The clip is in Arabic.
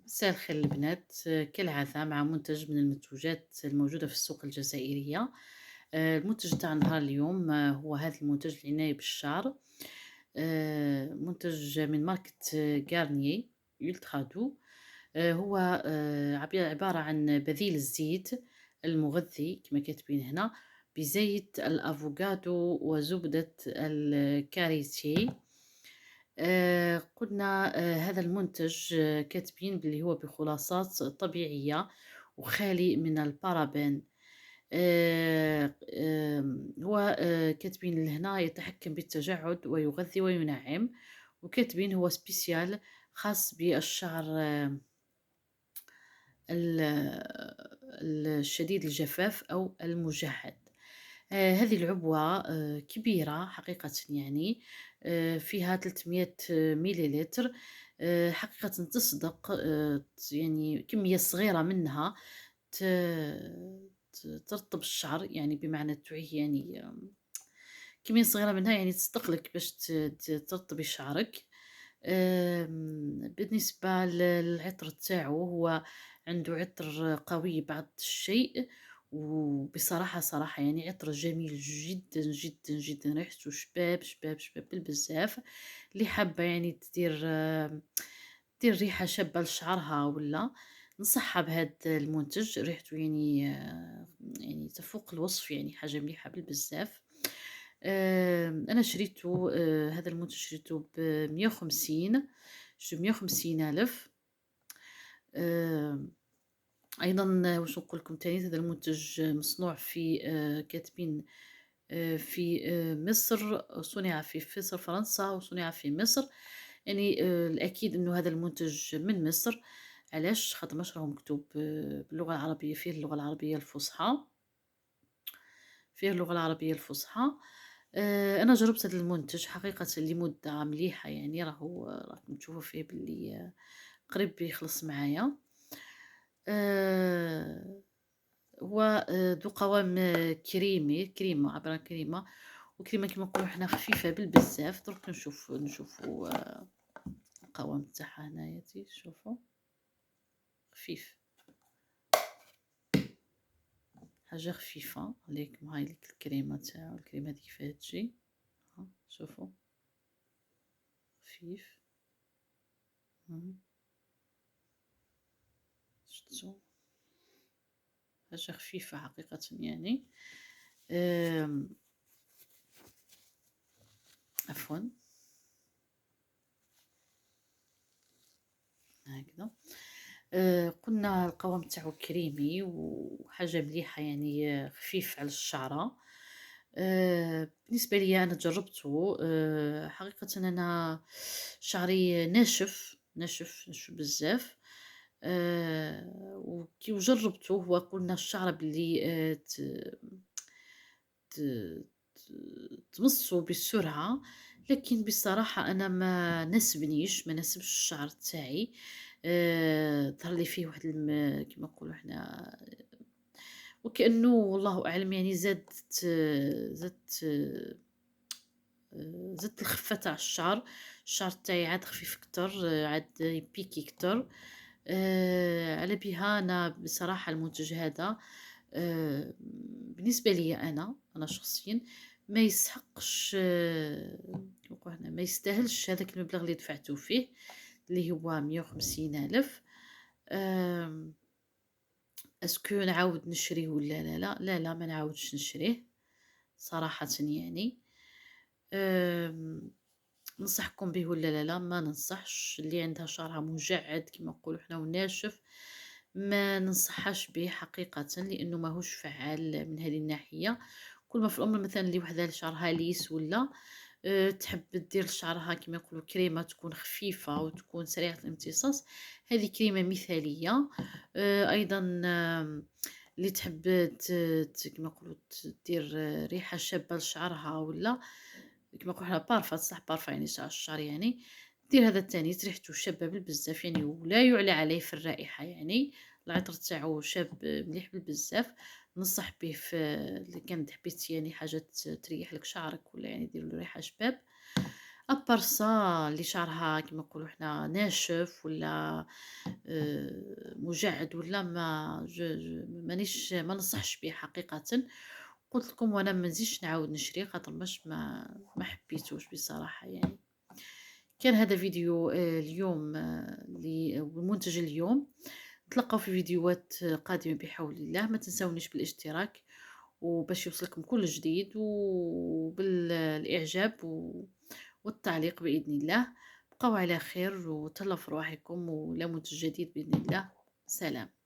مساء الخير البنات، كالعادة مع منتج من المنتوجات الموجودة في السوق الجزائرية. المنتج تاع نهار اليوم هو هذا المنتج العناية بالشعر. منتج من ماركة غارنيي يولترا دو. هو عبارة عن بديل الزيت المغذي كما كاتبين هنا بزيت الأفوكادو وزبدة الكاريتي. قلنا هذا المنتج كاتبين باللي هو بخلاصات طبيعية وخالي من البارابين. هو كاتبين لهنا يتحكم بالتجعد ويغذي وينعم، وكاتبين هو سبيسيال خاص بالشعر الشديد الجفاف أو المجهد. هذه العبوة كبيرة حقيقةً يعني، فيها 300 مليلتر. حقيقةً تصدق، يعني كمية صغيرة منها ت ترطّب الشعر، يعني بمعنى تعيه يعني كمية صغيرة منها يعني تصدق لك باش ترطّبي شعرك. بالنسبة للعطر تاعو، هو عنده عطر قوي بعض الشيء، وبصراحة صراحة يعني عطر جميل جدًا، جدًا، جدًا، ريحته شباب، شباب، شباب بالبزاف. اللي حابة يعني دير ريحة شابة لشعرها ولا، ننصحها بهاد المنتج. ريحته يعني يعني تفوق الوصف، يعني حاجة مليحة بالبزاف. أنا شريته، هذا المنتج شريته ب150، شريته ب150,000. آمم أيضًا واش نقول لكم تاني، هذا المنتج مصنوع في، كاتبين في مصر، صُنع في فرنسا وصُنع في مصر. يعني الأكيد إنه هذا المنتج من مصر. علاش؟ خاطر راهو مكتوب باللغة العربية، فيه اللغة العربية الفصحى، فيه اللغة العربية الفصحى. أنا جربت هذا المنتج حقيقةً لمدة مليحة، يعني راكم تشوفوا فيه باللي قريب يخلص معايا. آآ هو ذو قوام كريمي، كريمة، عبارة عن كريمة، وكريمة كيما نقولوا حنا خفيفة بالبزاف. درك نشوفوا القوام تاعها هنايا شوفوا، خفيف، حاجة خفيفة. عليكم هاي ليك الكريمة تاعو، الكريمة هذي كيفاه تجي، ها شوفوا خفيف. شفتوا حاجة خفيفة حقيقةً يعني. آمم عفوًا، هكذا. قلنا القوام تاعو كريمي وحاجة مليحة، يعني خفيف على الشعرة. بالنسبة ليا أنا جربته، حقيقةً أنا شعري ناشف، ناشف، ناشف بزاف. وكي وجربته هو قلنا الشعرة بلي ت ت تمصّه بسرعة، لكن بصراحة أنا ما ناسبنيش، ما ناسبش الشعر تاعي. ظهر لي فيه واحد كيما نقولوا حنا، وكأنه والله أعلم يعني زادت زادت الخفة تاع الشعر. الشعر تاعي عاد خفيف كتر، عاد يبيكي كتر. على بها أنا بصراحة المنتج هذا، بالنسبة ليا أنا شخصيًا ما يسحقش، كيما نقولوا حنا ما يستاهلش هذاك المبلغ اللي دفعته فيه، اللي هو 150,000. آمم إسكو نعاود نشريه والّا لا؟ لا، لا، ما نعاودش نشريه صراحةً يعني. آمم ننصحكم به والّا لا؟ ما ننصحش. اللي عندها شعرها مجعد كيما نقولوا حنا وناشف، ما ننصحهاش به حقيقةً، لأنه ماهوش فعّال من هذه الناحية. كل ما في الأمر مثلًا اللي وحدة اللي شعرها ليس ولا تحب دير لشعرها كيما يقولوا كريمة تكون خفيفة وتكون سريعة الامتصاص، هذه كريمة مثالية. أيضًا اللي تحب كيما نقولوا دير ريحة شابة لشعرها ولا كيما نقولوا حنا بارفان، صح بارفان يعني الشعر يعني، دير هذا التاني ريحته شابة بالبزاف يعني، ولا يُعلى عليه في الرائحة يعني. العطر تاعو شاب مليح بالبزاف. ننصح به في اللي كان حبيتِ يعني حاجة تريح لك شعرك ولا يعني دير له ريحة شباب. أبار سا اللي شعرها كيما نقولوا حنا ناشف ولا مجعد ولا ما ننصحش بيه حقيقة. قلت لكم وانا ما نزيدش نعاود نشري خاطر ما حبيتوش بصراحة يعني. كان هذا فيديو اليوم لمنتج اليوم. نتلقاو في فيديوهات قادمة بحول الله. ما تنسونيش بالاشتراك وباش يوصلكم كل جديد وبالإعجاب والتعليق بإذن الله. بقوا على خير وتهلاو في رواحكم ولا منتج جديد بإذن الله. سلام.